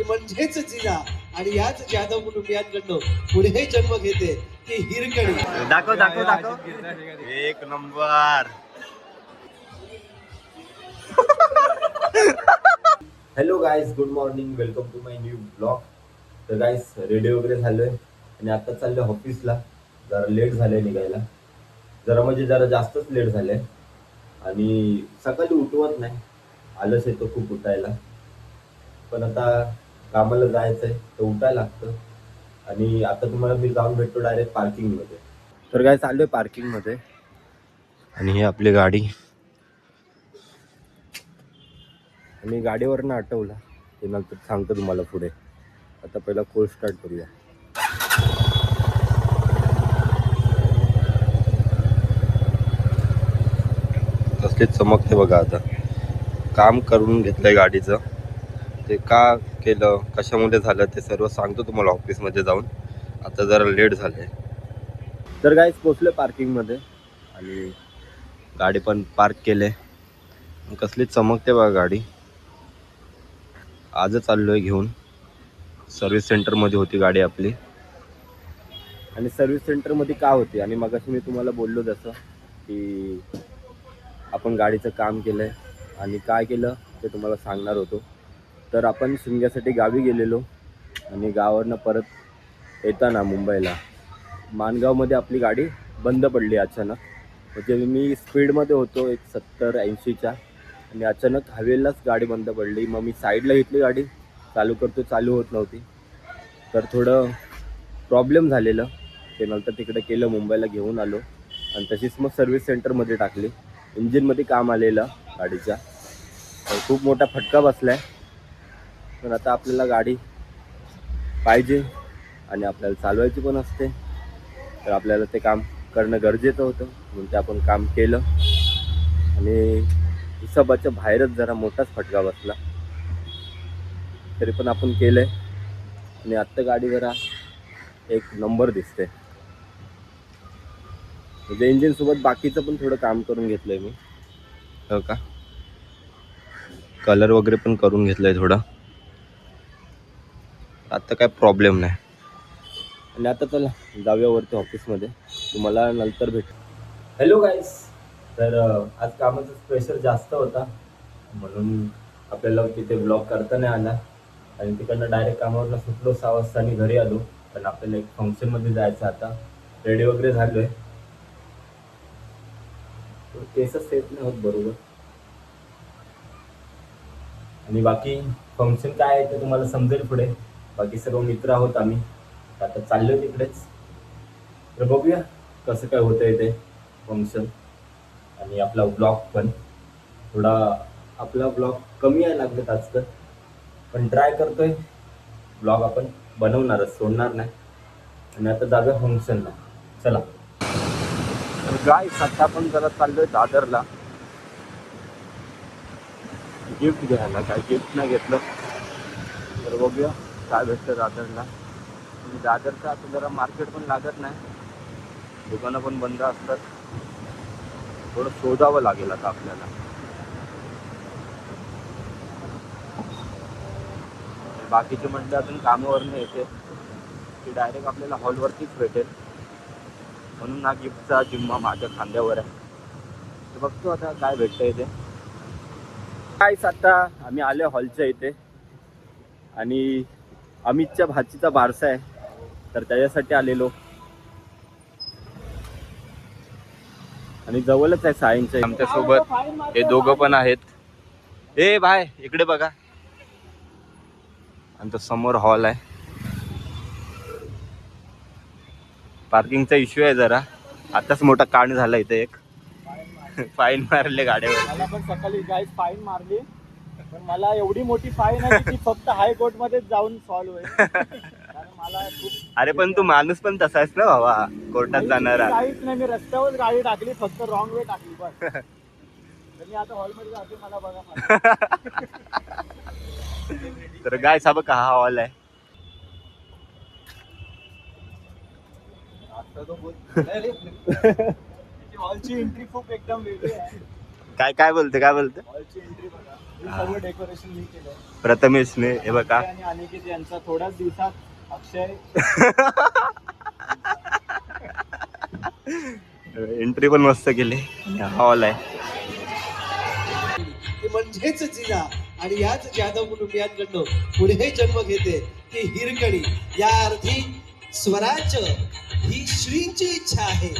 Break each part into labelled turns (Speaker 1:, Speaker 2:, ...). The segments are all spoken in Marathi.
Speaker 1: की म्हणजेच जिजा आणि याच जाधव कुटुंबियांकडनं पुढे जन्म घेते ती हिरकणी.
Speaker 2: दाखव दाखव दाखव, एक number. Hello guys, good morning, welcome to my new blog. तर गाईज रेडी वगैरे झालोय आणि आता चाललोय ऑफिसला. जरा लेट झालंय निघायला, जरा म्हणजे जरा जास्तच लेट झालंय. आणि सकाळी उठवत नाही, आलस येतो खूप उठायला. पण आता कामाला जायचंय तर उठायला लागतं. आणि आता तुम्हाला मी जाऊन भेटतो डायरेक्ट पार्किंगमध्ये. तर काय चाललोय पार्किंगमध्ये आणि ही आपली गाडी. आणि गाडीवरनं हटवला ते नंतर सांगतो तुम्हाला पुढे. आता पहिला कोल्ड स्टार्ट करूया. कसली चमकते बघा. आता काम करून घेतलंय गाडीचं, ते का केलं, कशामुळे झालं ते सर्व सांगतो तुम्हाला ऑफिसमध्ये जाऊन. आता जरा लेट झालंय. तर गाईज पोचले पार्किंगमध्ये आणि गाडी पण पार्क केले. कसली चमकते बघा गाडी. आजच चाललोय घेऊन. सर्व्हिस सेंटरमध्ये होती गाडी आपली. आणि सर्व्हिस सेंटरमध्ये का होती आणि मगाशी मी तुम्हाला बोललो जसं की आपण गाडीचं काम केलंय आणि काय केलं ते तुम्हाला सांगणार होतो. तर आपण शिमग्यासाठी गावी गेलेलो आणि गावावरनं परत येताना मुंबईला माणगावमध्ये आपली गाडी बंद पडली अचानक. म्हणजे मी स्पीडमध्ये होतो 70-80च्या आणि अचानक हवेलाच गाडी बंद पडली. मग मी साईडला घेतली गाडी, चालू करतो, चालू होत नव्हती. तर थोडं प्रॉब्लेम झालेलं, ते नंतर तिकडे केलं, मुंबईला घेऊन आलो आणि तशीच मग सर्व्हिस सेंटरमध्ये टाकली. इंजिनमध्ये काम आलेलं गाडीच्या, तर खूप मोठा फटका बसला आहे. पण आता आपल्याला गाडी पाहिजे आणि आपल्याला चालवायची पण असते, तर आपल्याला ते काम करणं गरजेचं होतं. म्हणून ते आपण काम केलं आणि हिशोबाच्या बाहेरच जरा मोठाच फटका बसला, तरी पण आपण केलंय. आणि आत्ता गाडी जरा एक नंबर दिसते. म्हणजे इंजिनसोबत बाकीचं पण थोडं काम करून घेतलंय मी. हो का, कलर वगैरे पण करून घेतलंय थोडं. आता काय प्रॉब्लेम नाही. आणि आता चला जाऊया वरती ऑफिसमध्ये, तुम्हाला नंतर भेटू. हॅलो गाईस, तर आज कामाचा प्रेशर जास्त होता म्हणून आपल्याला तिथे ब्लॉग करता नाही आला. आणि तिकडनं डायरेक्ट कामावरनं सुटलो 6 वाजता आणि घरी आलो. पण आपल्याला एक फंक्शनमध्ये जायचं. आता रेडी वगैरे झालोय. केसच सेट नाही होत बरोबर. आणि बाकी फंक्शन काय आहे ते तुम्हाला समजेल पुढे. बाकी सर्व मित्र आहोत आम्ही, आता चाललोय तिकडेच. तर बघूया कसं काय होतंय ते फंक्शन. आणि आपला ब्लॉग पण थोडा, आपला ब्लॉग कमी आहे लागलेत आजकाल, पण ट्राय करतोय. ब्लॉग आपण बनवणारच, सोडणार नाही. आणि आता जाऊया फंक्शनला, चला. तर गाईस आता आपण जरा चाललोय दादरला गिफ्ट घ्यायला. काय गिफ्ट नाही घेतलं तर बघूया काय भेटतं दादरला. आणि दादरचं आता जरा मार्केट पण लागत नाही, दुकानं पण बंद असतात. थोडं शोधावं लागेल आता आपल्याला. बाकीचे म्हटलं अजून कामावरनं येते की डायरेक्ट आपल्याला हॉलवरतीच भेटेल, म्हणून हा गिफ्टचा जिम्मा माझ्या खांद्यावर आहे. तर बघतो आता काय भेटतं इथे. काहीच आता आम्ही आलो हॉलच्या इथे आणि अमितच्या भाचीचा बारसा आहे, तर त्याच्यासाठी आलेलो. आणि जवळच आहे सायंच्या. आमच्यासोबत हे दोघं पण आहेत. ए बाय इकडे बघा, आमचा समोर हॉल आहे. पार्किंगचा इश्यू आहे जरा, आताच मोठा कांड झाला इथे. एक फाईन मारले गाड्यावर.
Speaker 3: मला पण सकाळी गाईज फाईन मारली, पण मला एवढी मोठी फाईन आहे की फक्त हायकोर्ट मध्येच जाऊन सॉल्व्ह होईल. कारण मला खूप,
Speaker 2: अरे पण तू माणूस पण तसाच ना बाबा, कोर्टात जाणारा.
Speaker 3: काहीच नाही, मी रस्त्यावर गाडी टाकली, फक्त रॉंग वे टाकली बस. तर मी आता हॉलमध्ये जाते, मला बघा.
Speaker 2: तर गाय साब का हा हॉल आहे.
Speaker 3: हॉलची एंट्री खूप एकदम वेगळी आहे.
Speaker 2: काय बोलते
Speaker 3: हॉलची एंट्री बघा. हे सर्व डेकोरेशन मी केलंय.
Speaker 2: प्रथमेशने हे बघा.
Speaker 3: आणि अनिकेत यांचा थोड्याच दिवसात अक्षय.
Speaker 2: एंट्री पण मस्त केली. हॉल आहे.
Speaker 1: ती म्हणजेच जिजा आणि याच जाधव कुटुंबियांकडनं पुढे जन्म घेते ती हिरकणी. या अर्थी स्वराज्य ही श्रींची इच्छा आहे.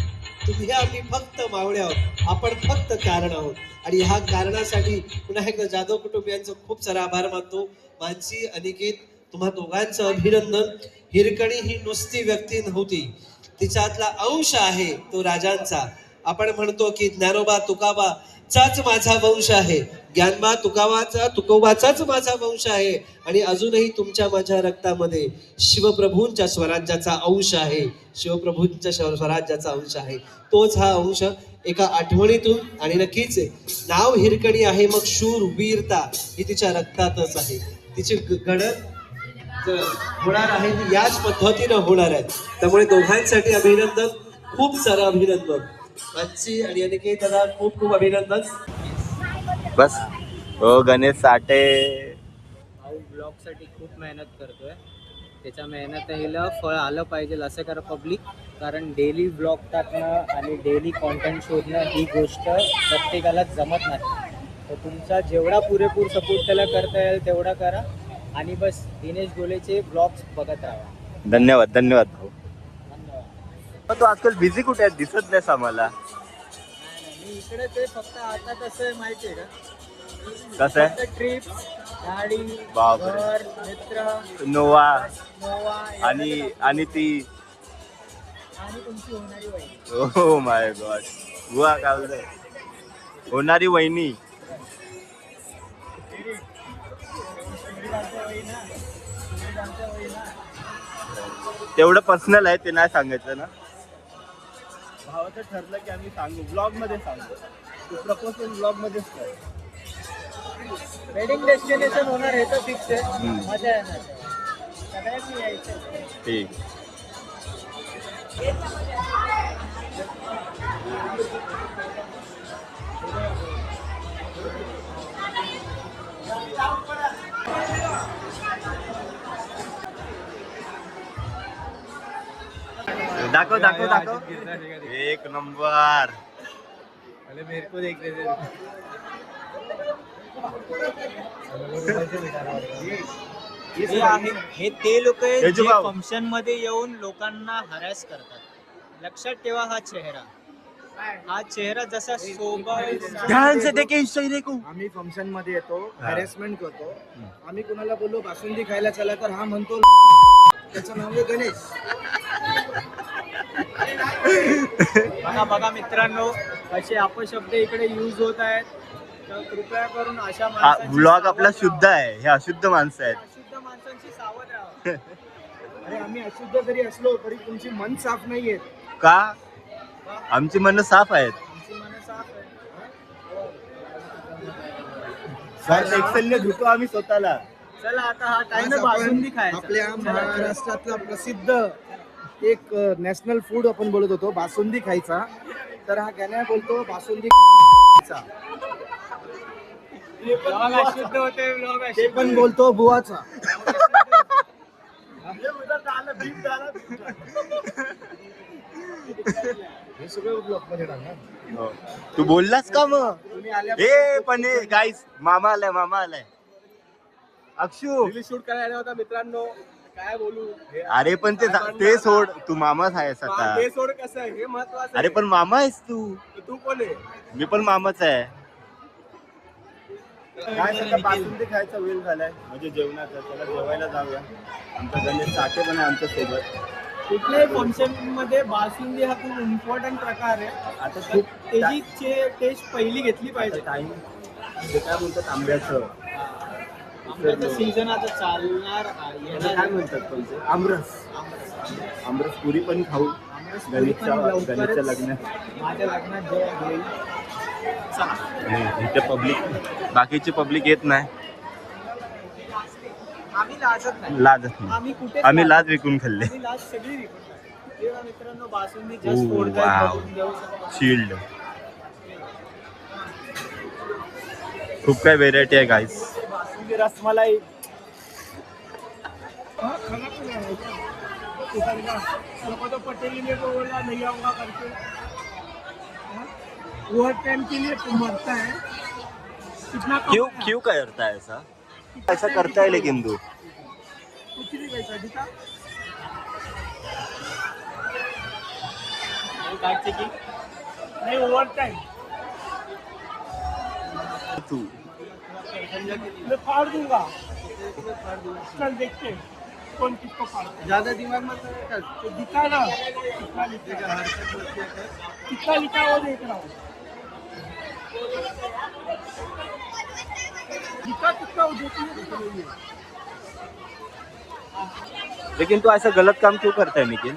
Speaker 1: तुम्ही आम्ही फक्त मावळे आहोत, आपण फक्त कारण आहोत. आणि ह्या कारणासाठी पुन्हा एकदा जाधव कुटुंबियांचं खूप सारा आभार मानतो. मानसी, अनिकेत, तुम्हा दोघांचं अभिनंदन. हिरकणी ही नुसती व्यक्ती नव्हती, तिच्यातला अंश आहे तो राजांचा. आपण म्हणतो की ज्ञानोबा तुकाबाचाच माझा वंश आहे, ज्ञानबा तुकोबाचाच माझा वंश आहे. आणि अजूनही तुमच्या माझ्या रक्तामध्ये शिवप्रभूंच्या स्वराज्याचा अंश आहे, शिवप्रभूंच्या स्वराज्याचा अंश आहे. तोच हा अंश एका आठवणीतून. आणि नक्कीच नाव हिरकणी आहे, मग शूर वीरता ही तिच्या रक्तातच आहे. तिची गणत होणार आहे ती याच पद्धतीनं होणार आहे. त्यामुळे दोघांसाठी अभिनंदन, खूप सारं अभिनंदन. आजची आणि अनिकेत दादा खूप खूप अभिनंदन.
Speaker 2: बस. हो गणेश साठे
Speaker 4: ब्लॉगसाठी खूप मेहनत करतोय. त्याच्या मेहनतीला फळ आलं पाहिजे असं करा पब्लिक. कारण डेली ब्लॉग टाकणं आणि डेली कॉन्टेंट शोधणं ही गोष्ट प्रत्येकाला जमत नाही. तर तुमचा जेवढा पुरेपूर सपोर्ट त्याला करता येईल तेवढा करा. आणि बस दिनेश गोलेचे ब्लॉग्स बघत राहा.
Speaker 2: धन्यवाद भाऊ.
Speaker 4: धन्यवाद.
Speaker 2: तू आजकाल बिझी कुठे आहे? दिसत नाहीस आम्हाला.
Speaker 4: मी इकडे ते फक्त आता कसं आहे माहिती आहे का,
Speaker 2: कसं आहे?
Speaker 4: ट्रिप, गाडी,
Speaker 2: बापरे.
Speaker 4: घर, मित्र,
Speaker 2: नोवा
Speaker 4: नोवा
Speaker 2: आणि ती
Speaker 4: आणि तुमची होणारी वही.
Speaker 2: Oh my God. बुवा काय बोलतोय? होणारी वहिनी. तेवढं पर्सनल आहे, ते नाही सांगायचं ना.
Speaker 3: भावाचं ठरलं की आम्ही सांगू, ब्लॉग मध्ये सांगू. तू प्रपोजल ब्लॉग मध्येच कर.
Speaker 4: वेडिंग डेस्टिनेशन होणार हे तर फिक्स आहे.
Speaker 2: हम्म.
Speaker 4: मजा येणार सगळ्यांनी यायचं.
Speaker 2: ठीक. दाखव एक नंबर.
Speaker 3: मेरे को देख रहे थे.
Speaker 4: हे ते लोक आहेत
Speaker 2: तेजू
Speaker 4: जे
Speaker 2: भाऊ.
Speaker 4: फंक्शन मध्ये येऊन लोकांना हॅरॅस करतात. लक्षात ठेवा हा चेहरा जसा सोबत
Speaker 2: ध्यान से देखे इस चेहरे को.
Speaker 3: आम्ही फंक्शन मध्ये येतो, हॅरेसमेंट करतो. आम्ही कुणाला बोललो बासुंदी खायला चला तर हा म्हणतो त्याचं नाव आहे गणेश.
Speaker 4: बघा मित्रांनो, असे अपशब्द इकडे यूज होत आहेत. तर कृपया करून अशा
Speaker 2: ब्लॉग आपला शुद्ध आहे, हे अशुद्ध माणसं आहेत.
Speaker 4: अशुद्ध माणसांशी सावध राहा.
Speaker 3: अरे आम्ही अशुद्ध जरी असलो तरी तुमची मन साफ नाहीये
Speaker 2: का? आमची मन साफ आहेत.
Speaker 4: तुमची मन साफ आहे.
Speaker 3: एक्सेलने धुतो आम्ही स्वतःला.
Speaker 4: चला आता हा टाइम बासुंदी खायचा.
Speaker 3: आपल्या महाराष्ट्रातला प्रसिद्ध एक नॅशनल फूड आपण बोलत होतो बासुंदी खायचा. तर हा गण्या बोलतो बासुंदी खायचा.
Speaker 4: ब्लॉग अशुद्ध होते, ब्लॉग
Speaker 3: ते
Speaker 4: अशुद्ध.
Speaker 3: पण बोलतो बुवाचा. हे सगळं ब्लॉग मध्ये टाकणार.
Speaker 2: तू बोललास का मग?
Speaker 3: तुम्ही आल्या
Speaker 2: ए पण गाईस, मामा आलाय. अक्षू
Speaker 3: शूट करायला होता मित्रांनो. काय बोलू.
Speaker 2: अरे पण ते सोड, तू मामाच आहेस आता.
Speaker 3: ते सोड कसं आहे हे महत्वाचं.
Speaker 2: अरे पण मामा आहेस तू.
Speaker 3: तू कोण आहे?
Speaker 2: मी पण मामाच आहे.
Speaker 3: काय सध्या बासुंदी खायचा वेळ झालाय म्हणजे जेवणाचा. त्याला जेवायला जाऊया. आमचा गणेश साठे पण आहे आमच्या सोबत.
Speaker 4: कुठल्याही फंक्शन मध्ये बासुंदी हा खूप इम्पॉर्टंट प्रकार आहे.
Speaker 3: आता खूप
Speaker 4: त्याची टेस्ट पहिली घेतली पाहिजे.
Speaker 3: टाइम जे काय बोलतात आंब्याचं.
Speaker 4: आंब्याचं सीझन आता चालणार
Speaker 3: काय म्हणतात पण ते आमरस पुरी पण खाऊ गणेशच्या लग्नात.
Speaker 4: माझ्या लग्नात जेव्हा घेईल.
Speaker 2: इथे बाकीची पब्लिक येत नाही.
Speaker 4: आम्ही लाजत नाही.
Speaker 2: आम्ही
Speaker 4: कुठे
Speaker 2: लाज विकून खाल्ले.
Speaker 4: लाज सगळी विकून. तेव्हा मित्रांनो बासुंदी
Speaker 2: Oh,
Speaker 4: जस्ट
Speaker 2: wow.
Speaker 4: फोडतात, देऊ शकतो.
Speaker 2: शिल्ड खूप काय व्हेरायटी आहे गाईस.
Speaker 3: बासुंदी रसमलाई पटेल ने तो बोला नहीं आऊंगा करके ओवर टाइम के लिए मरता है कितना
Speaker 2: क्यों क्यों करता है ऐसा? ऐसा करता है लेकिन तू
Speaker 3: कुछ नहीं पैसा दिखा नहीं ओवर टाइम
Speaker 2: तू
Speaker 3: मैं फाड़ दूंगा कल देखते हैं कौन किसको फाड़ ज्यादा दिमाग मत कर तो दिखा ना कितना लिखा वो देख रहा हूँ दिखा कितना वो देख रही है
Speaker 2: लेकिन तू ऐसा गलत काम क्यों करता है निखिल?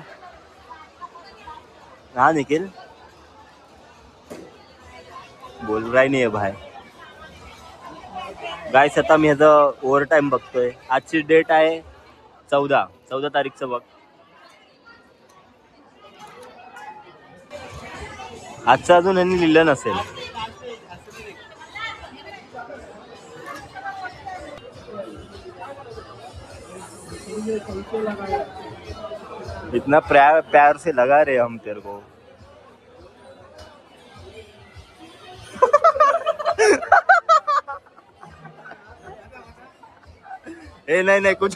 Speaker 2: हाँ निखिल बोल रहा ही नाही आहे भाई. गाईस आता मी ह्याचं ओव्हर टाइम बघतोय. आजची डेट आहे 14 तारीखचं बघ. आजचं अजून यांनी लिहिलं नसेल. इतना प्यार प्यार से लगा रहे हम तेरे को. ए नहीं नहीं कुछ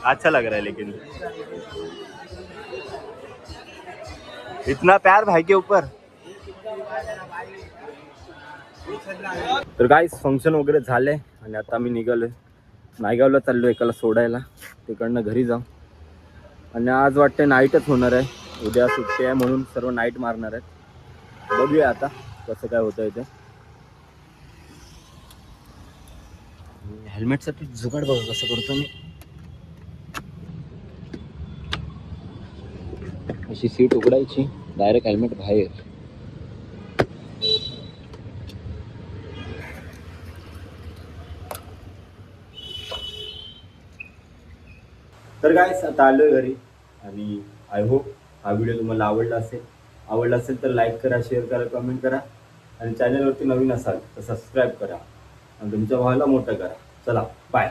Speaker 2: अच्छा लग रहा है लेकिन इतना प्यार भाई के ऊपर. तर गाईस फंक्शन वगैरे झाले आणि आता मी निघालोय नायगावला चाललो एकाला सोडायला. तिकडनं घरी जाऊ आणि आज वाटते नाईटच होणार आहे. उद्या सुट्टी आहे म्हणून सर्व नाईट मारणार आहेत. बघूया आता कसं काय होतं इथे. हेल्मेटसाठी जुगाड बघा कसं करतो मी. अशी सीट उघडायची डायरेक्ट हेल्मेट बाहेर. तर गाईस आता आलोय घरी आणि आय होप हा व्हिडिओ तुम्हाला आवडला असेल तर लाईक करा, शेअर करा, कमेंट करा आणि चॅनलवरती नवीन असाल तर सबस्क्राईब करा आणि तुमच्या भावाला मोठं करा. चला बाय.